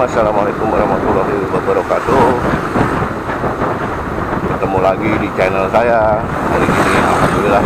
Assalamualaikum warahmatullahi wabarakatuh. Ketemu lagi di channel saya. Hari ini alhamdulillah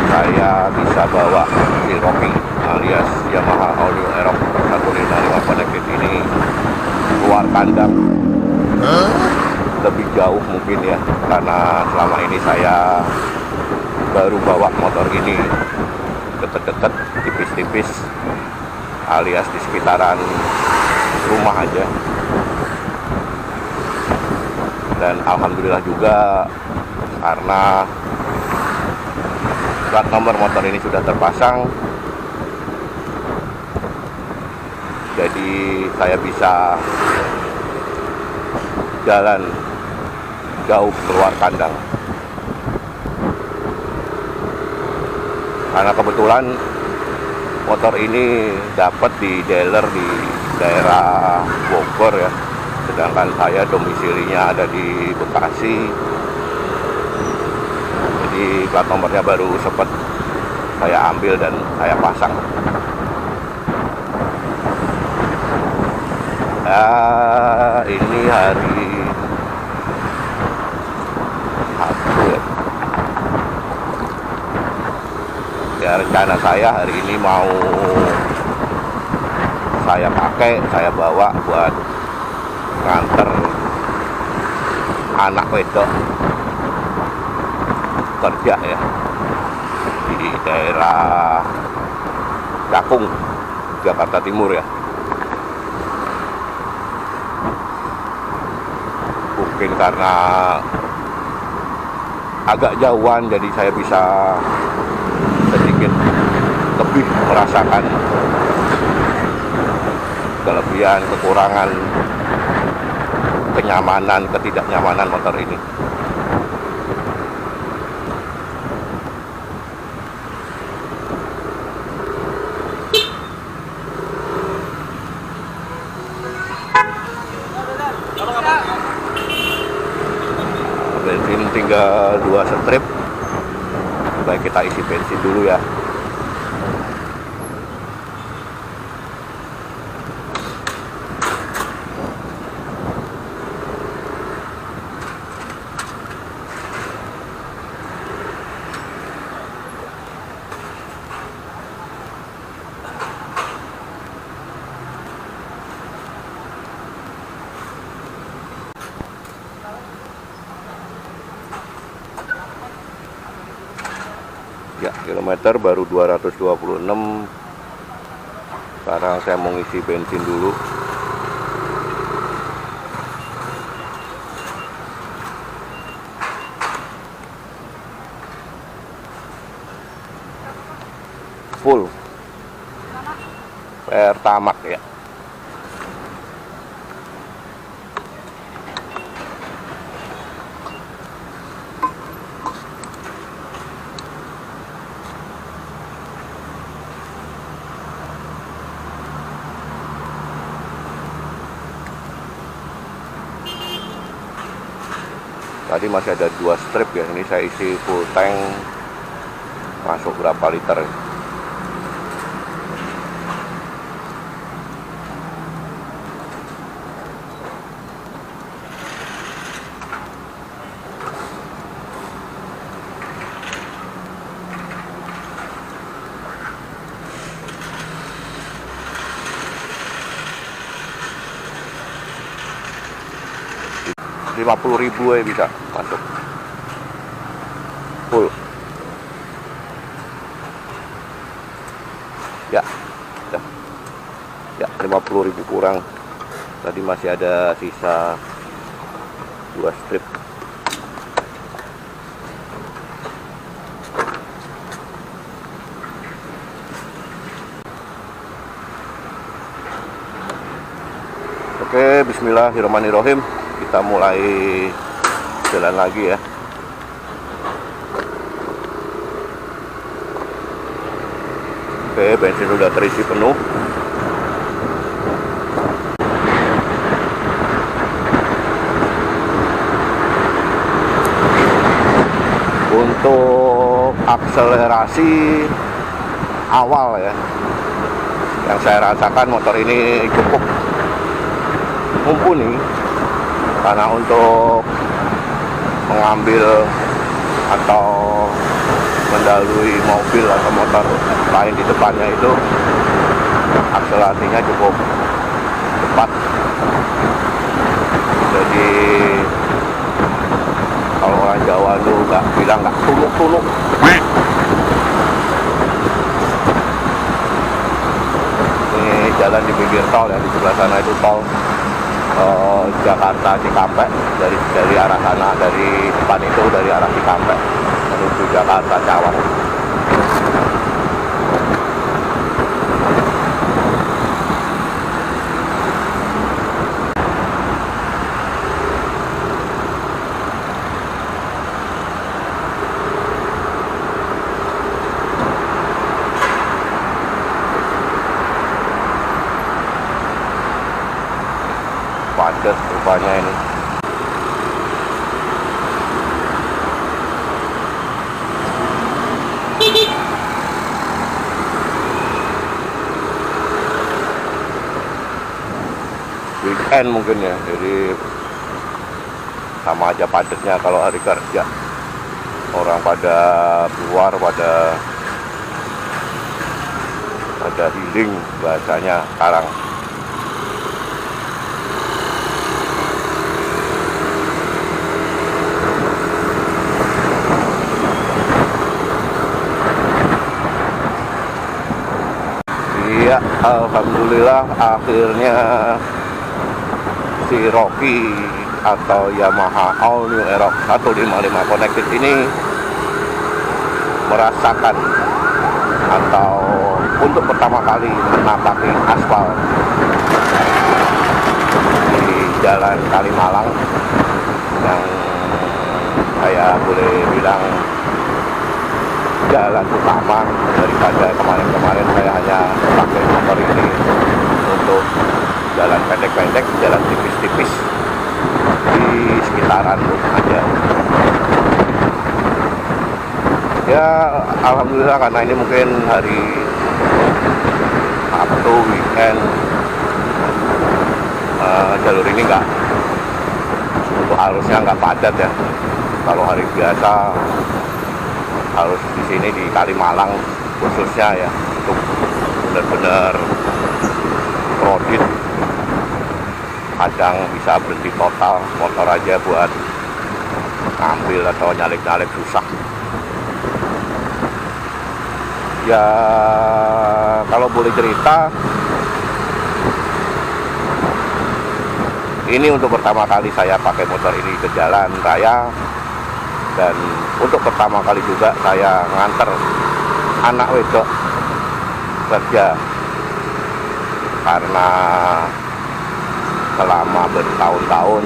saya bisa bawa si Rocky alias Yamaha Audio Aerox 155 Connected ini keluar kandang lebih jauh mungkin ya, karena selama ini saya baru bawa motor ini deket-deket, tipis-tipis, alias di sekitaran rumah aja. Dan alhamdulillah juga karena plat nomor motor ini sudah terpasang, jadi saya bisa jalan jauh keluar kandang. Karena kebetulan motor ini dapat di dealer di daerah Bogor ya, sedangkan saya domisilinya ada di Bekasi. Jadi plat nomornya baru sempat saya ambil dan saya pasang. Ini hari Sabtu ya. Ya, rencana saya hari ini mau saya pakai, saya bawa buat nganter anak wedok kerja ya di daerah Cakung, Jakarta Timur ya. Mungkin karena agak jauhan, jadi saya bisa sedikit lebih merasakan kelebihan, kekurangan, kenyamanan, ketidaknyamanan motor ini. Bensin tinggal 2 strip. Baik, kita isi bensin dulu ya. Ya, kilometer baru 226. Sekarang saya mau ngisi bensin dulu. Full Pertamax ya. Tadi masih ada 2 strip ya, ini saya isi full tank. Masuk berapa liter? Rp50.000 ya bisa masuk full ya. Ya, 50.000 kurang. Tadi masih ada sisa 2 strip. Oke, bismillahirrahmanirrahim. Kita mulai jalan lagi ya. Oke, bensin sudah terisi penuh. Untuk akselerasi awal ya, yang saya rasakan motor ini cukup mumpuni, karena untuk mengambil atau mendahului mobil atau motor lain di depannya itu akselerasinya cukup cepat. Jadi kalau orang Jawa itu nggak bilang nggak tuluk-tuluk. Ini jalan di pinggir tol ya, di sebelah sana itu tol Jakarta Cikampek, dari arah sana, dari depan itu dari arah Cikampek menuju Jakarta Cawang. Padat rupanya ini. Weekend mungkin ya, jadi sama aja padatnya kalau hari kerja. Orang pada keluar, pada healing bahasanya sekarang. Iya, alhamdulillah akhirnya si Rocky atau Yamaha All New Aerox 155 Connected ini merasakan atau untuk pertama kali menapaki aspal di jalan Kalimalang yang saya boleh bilang jalan utama daripada kemarin-kemarin saya hanya pakai motor ini untuk jalan pendek-pendek, jalan tipis-tipis di sekitaran rumah aja. Ya alhamdulillah, karena ini mungkin hari Sabtu weekend, jalur ini nggak, untuk arusnya nggak padat ya. Kalau hari biasa harus di sini di Kalimalang khususnya ya, untuk benar-benar kredit, kadang bisa berhenti total motor aja buat ngambil atau nyalip-nyalip susah. Ya kalau boleh cerita, ini untuk pertama kali saya pakai motor ini ke jalan raya, dan untuk pertama kali juga saya nganter anak wedok kerja, karena selama bertahun-tahun,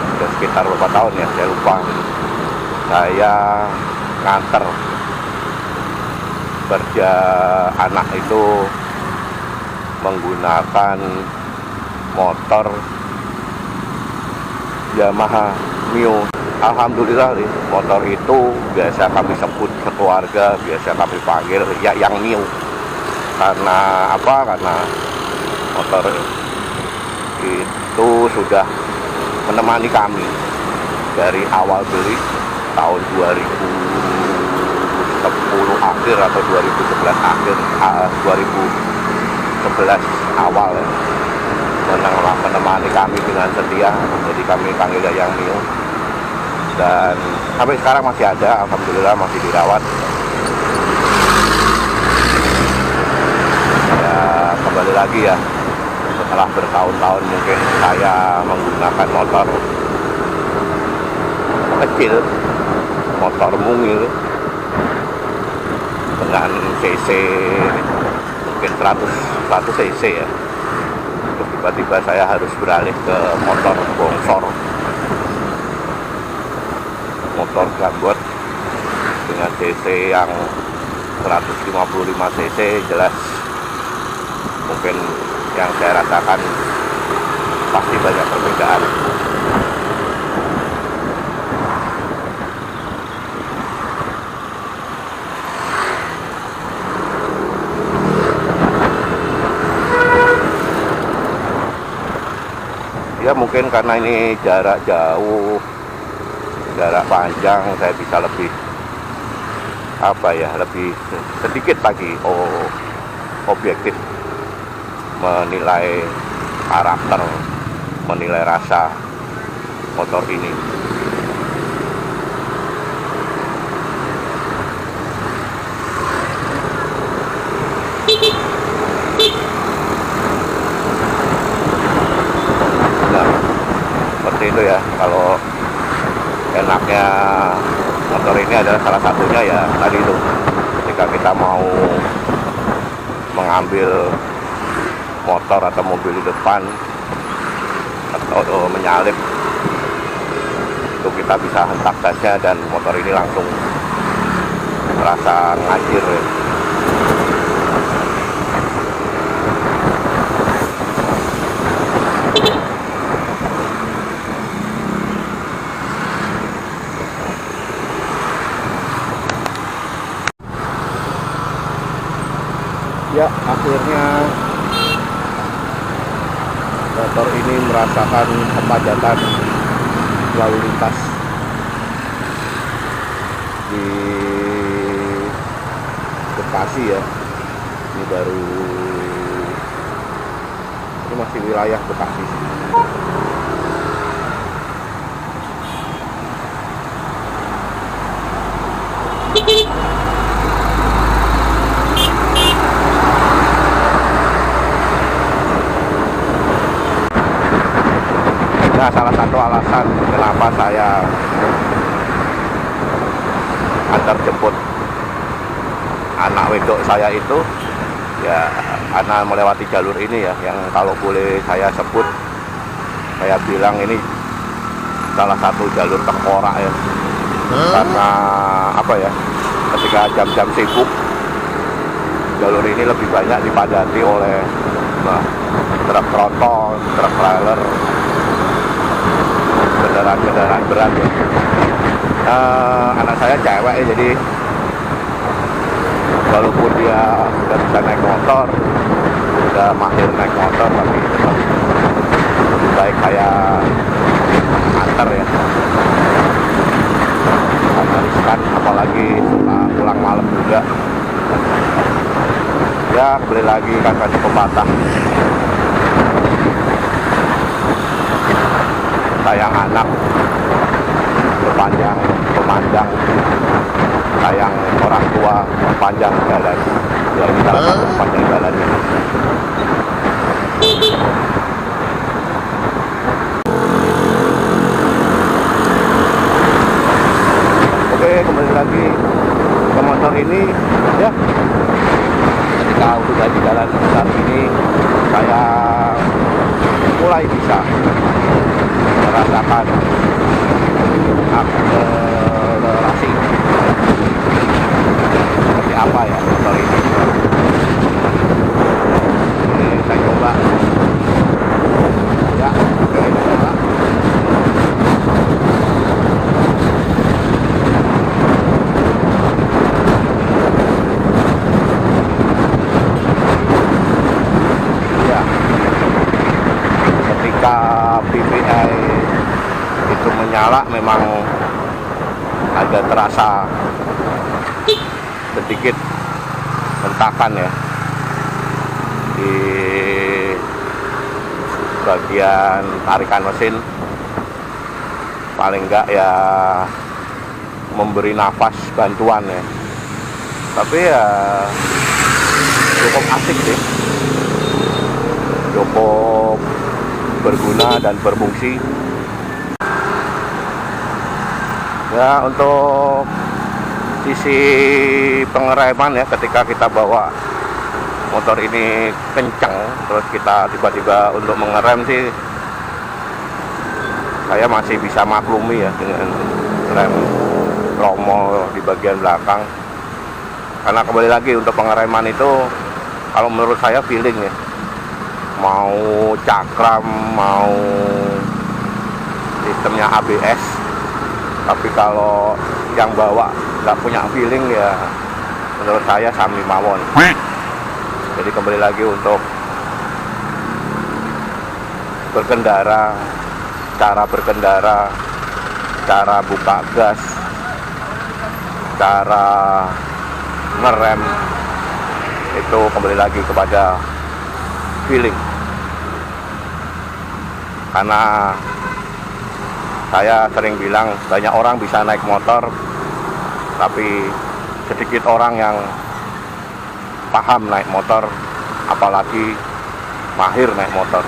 sudah sekitar berapa tahun ya saya lupa, saya nganter kerja anak itu menggunakan motor Yamaha Mio. Alhamdulillah nih, motor itu biasa kami sebut sekeluarga, biasa kami panggil ya yang Mio. Karena apa? Karena motor itu sudah menemani kami dari awal beli tahun 2010 akhir atau 2011 akhir, 2011 awal ya, menemani kami dengan setia. Jadi kami panggil yang Mio, dan sampai sekarang masih ada, alhamdulillah masih dirawat. Ya kembali lagi ya, setelah bertahun-tahun mungkin saya menggunakan motor kecil, motor mungil dengan cc mungkin 100 cc ya. Terus tiba-tiba saya harus beralih ke motor bongsor, motor gunboat dengan cc yang 155 cc. Jelas mungkin yang saya rasakan pasti banyak perbedaan. mungkin karena ini jarak jauh, jarak panjang, saya bisa lebih lebih sedikit lagi objektif menilai karakter, menilai rasa motor ini. Nah, seperti itu ya. Kalau enaknya motor ini adalah salah satunya ya tadi itu, ketika kita mau mengambil motor atau mobil di depan atau menyalip, itu kita bisa hentak saja dan motor ini langsung merasa ngajir ya. Ya, akhirnya motor ini merasakan kepadatan lalu lintas di Bekasi ya. Ini masih wilayah Bekasi sih. Nah, salah satu alasan kenapa saya antar jemput anak wedok saya itu ya karena melewati jalur ini ya, yang kalau boleh saya sebut, saya bilang ini salah satu jalur tengkorak ya. Karena ketika jam-jam sibuk, jalur ini lebih banyak dipadati oleh truk tronton, truk trailer, kendaraan berat ya. Anak saya cewek ya, jadi walaupun dia sudah bisa naik motor, sudah mahir naik motor, tapi tetap lebih baik saya antar ya, karena riskan, apalagi suka pulang malam juga ya. Kembali lagi kata pepatah, sayang anak sepanjang pemandang, sayang orang tua sepanjang jalan. Ya, ini salah satu sepanjang jalannya. Oke, kembali lagi ke motor ini ya. Ketika sudah di jalan saat ini, saya mulai bisa merasakan akselerasi seperti apa ya motor ini. Ini saya coba ya, saya coba. Ya, ketika PPI itu menyala memang ada terasa sedikit hentakan ya di bagian tarikan mesin, paling enggak ya memberi nafas bantuan ya. Tapi ya cukup asik sih, cukup berguna dan berfungsi. Ya, untuk sisi pengereman ya, ketika kita bawa motor ini kencang terus kita tiba-tiba untuk mengerem sih, saya masih bisa maklumi ya dengan rem tromol di bagian belakang. Karena kembali lagi untuk pengereman itu, kalau menurut saya feeling ya, mau cakram, mau sistemnya ABS, tapi kalau yang bawa nggak punya feeling ya, menurut saya sami mawon. Jadi kembali lagi untuk berkendara cara berkendara, cara buka gas, cara ngerem, itu kembali lagi kepada feeling. Karena saya sering bilang banyak orang bisa naik motor, tapi sedikit orang yang paham naik motor, apalagi mahir naik motor.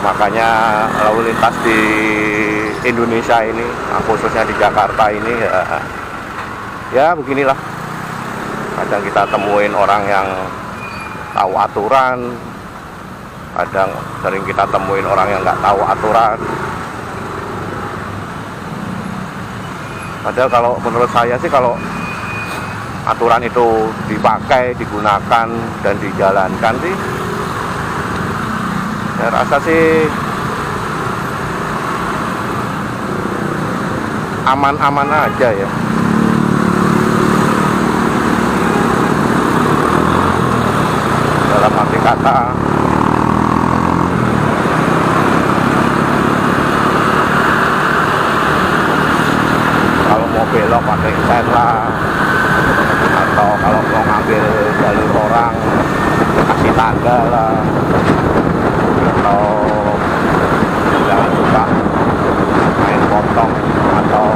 Makanya lalu lintas di Indonesia ini, khususnya di Jakarta ini, ya beginilah. Kadang kita temuin orang yang tahu aturan, kadang sering kita temuin orang yang nggak tahu aturan. Padahal kalau menurut saya sih, kalau aturan itu dipakai, digunakan, dan dijalankan sih, saya rasa sih aman-aman aja ya. Dalam arti kata, kalau mau belok pakai sen lah, atau kalau mau ngambil jalur orang kasih tangga lah, atau jangan suka main potong, atau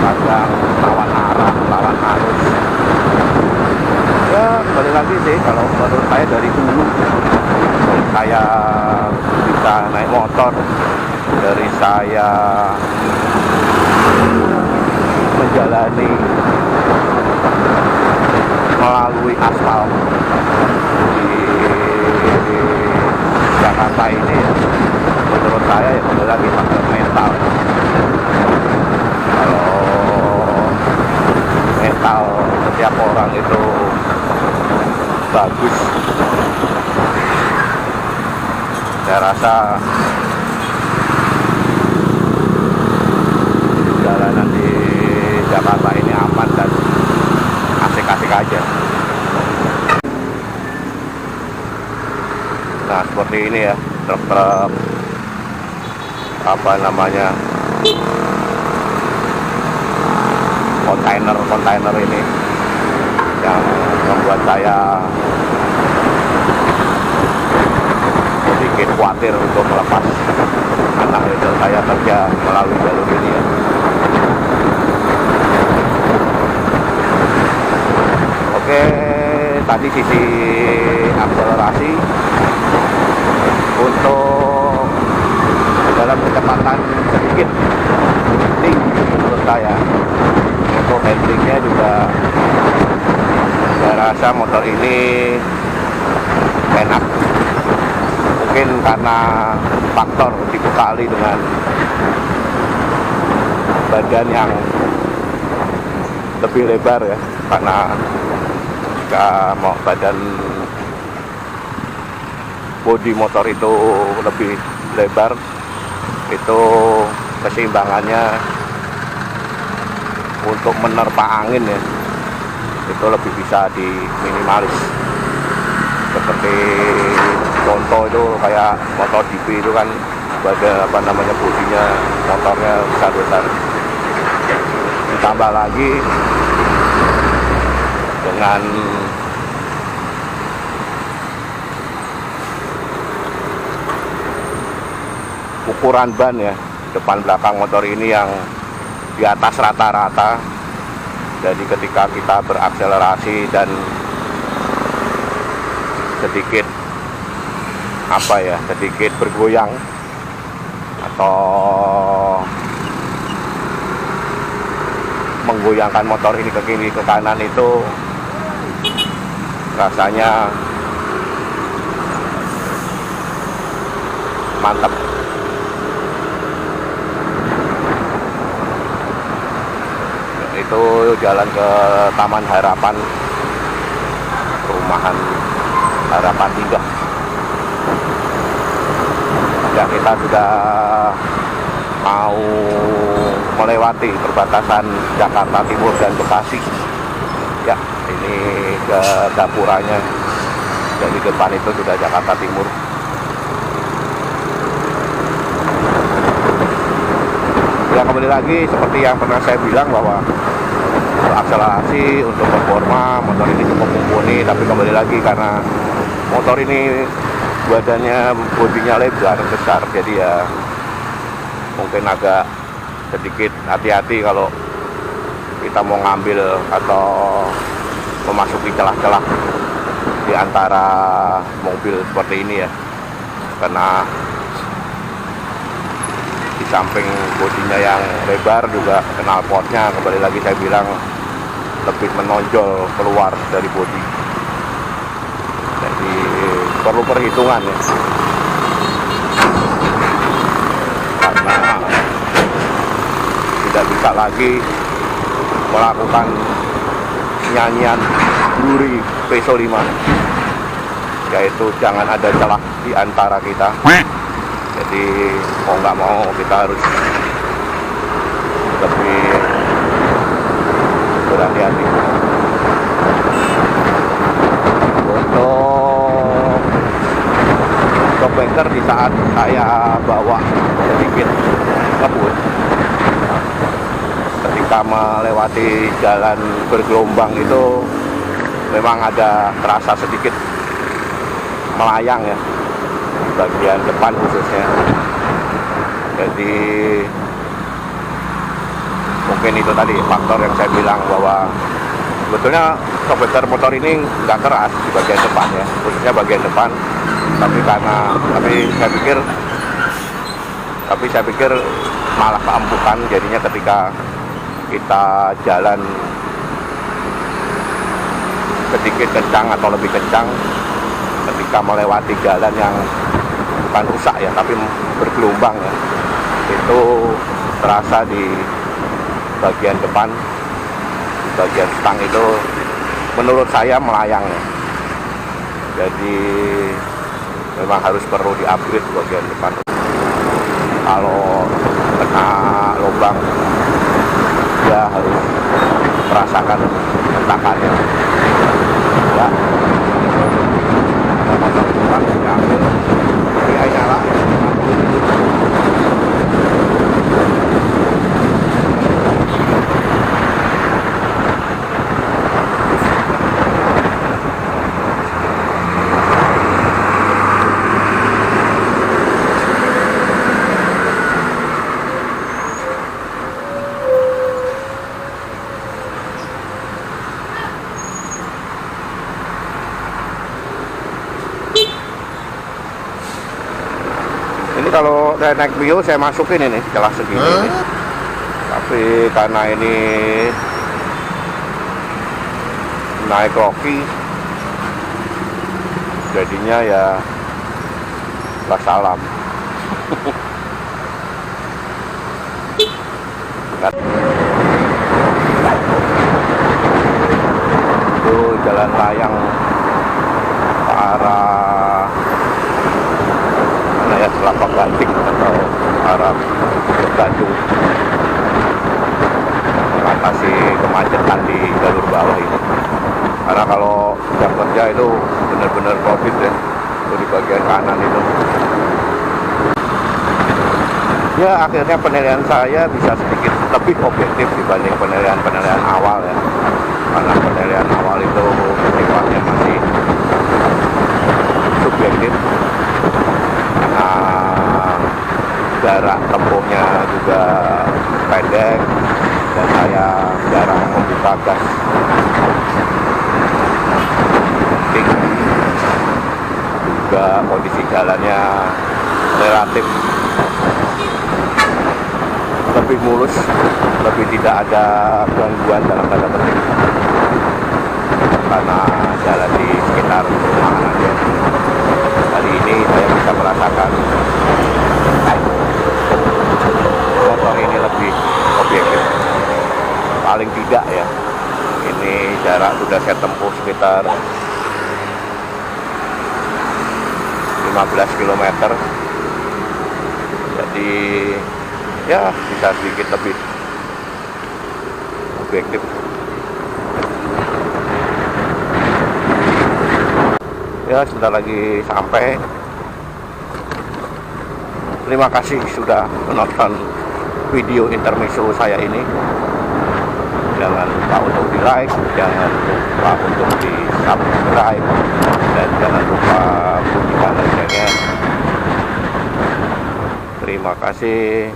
kadang lawan arah, lawan arus. Ya kembali lagi sih, kalau menurut saya dari dulu saya bisa naik motor, dari saya menjalani melalui aspal di Jakarta ini ya, menurut saya ya kembali lagi faktor mental. Kalau mental setiap orang itu bagus, saya rasa jalanan di Jakarta ini aman dan asik-asik aja. Nah seperti ini ya, truk-truk apa namanya, kontainer ini yang membuat saya sedikit khawatir untuk melepas anak kecil saya kerja melalui jalur ini ya. Oke, tadi sisi akselerasi untuk dalam kecepatan sedikit tinggi menurut saya. Untuk handlingnya juga saya rasa motor ini enak. Mungkin karena faktor dibekali dengan badan yang lebih lebar ya, karena jika mau badan bodi motor itu lebih lebar, itu keseimbangannya untuk menerpa angin ya, itu lebih bisa diminimalis. Seperti contoh itu kayak motor DB itu kan pada apa namanya, bodinya motornya besar-besar, ditambah lagi dengan ukuran ban ya, depan belakang motor ini yang di atas rata-rata. Jadi ketika kita berakselerasi dan sedikit apa ya, sedikit bergoyang atau menggoyangkan motor ini ke kiri ke kanan, itu rasanya mantap. Itu jalan ke Taman Harapan, perumahan Harapan 3. Ya, kita sudah mau melewati perbatasan Jakarta Timur dan Bekasi. Ya, ini ke Gapuranya. Dari depan itu sudah Jakarta Timur. Ya kembali lagi seperti yang pernah saya bilang bahwa untuk akselerasi, untuk performa motor ini cukup mumpuni, tapi kembali lagi karena motor ini badannya, bodinya lebar besar, jadi ya mungkin agak sedikit hati-hati kalau kita mau ngambil atau memasuki celah-celah di antara mobil seperti ini ya, karena di samping bodinya yang lebar juga knalpotnya kembali lagi saya bilang lebih menonjol keluar dari bodi, jadi perlu perhitungan ya, karena tidak bisa lagi melakukan nyanyian Bluri Peso 5, yaitu jangan ada celah di antara kita. Jadi mau nggak mau kita harus lebih berhati-hati. Untuk shock breaker di saat saya bawa sedikit ngebut, ketika melewati jalan bergelombang itu memang ada terasa sedikit melayang ya, bagian depan khususnya. Jadi mungkin itu tadi faktor yang saya bilang bahwa sebetulnya shock breaker motor ini nggak keras di bagian depan ya, khususnya bagian depan, tapi saya pikir malah keempukan jadinya ketika kita jalan sedikit kencang atau lebih kencang ketika melewati jalan yang bukan rusak ya tapi bergelombang ya, itu terasa di bagian depan, bagian stang itu menurut saya melayang ya. Jadi memang harus perlu di-upgrade bagian depan. Kalau kena lubang ya harus merasakan hentakannya ya. Motor depan diambil, dia nyala. Ini kalau saya naik Mio saya masukin ini celah segini ini. Tapi karena ini naik Rocky jadinya ya salam. Itu jalan layang ke arah mana ya, Kelapa Gading atau arah Bandung, mengatasi kemacetan di jalur bawah ini. Karena kalau jam kerja itu benar-benar profit ya, itu di bagian kanan itu. Ya akhirnya penilaian saya bisa sedikit lebih objektif dibanding penilaian awal ya, karena penilaian awal itu sifatnya masih subjektif karena jarak tempuhnya juga pendek dan saya jarang membuka gas penting, juga kondisi jalannya relatif lebih mulus, lebih tidak ada gangguan dalam tanda petik karena jalan di sekitar perumahan aja. Kali ini saya bisa merasakan motor ini lebih objektif, paling tidak ya. Ini jarak sudah saya tempuh sekitar 15 km, jadi ya bisa sedikit lebih objektif. Ya, sudah lagi sampai. Terima kasih sudah menonton video intermezzo saya ini. Jangan lupa untuk di like, jangan lupa untuk di subscribe, dan jangan lupa bunyikan loncengnya. Terima kasih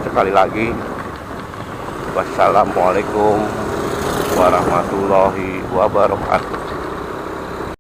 sekali lagi. Wassalamualaikum warahmatullahi wabarakatuh.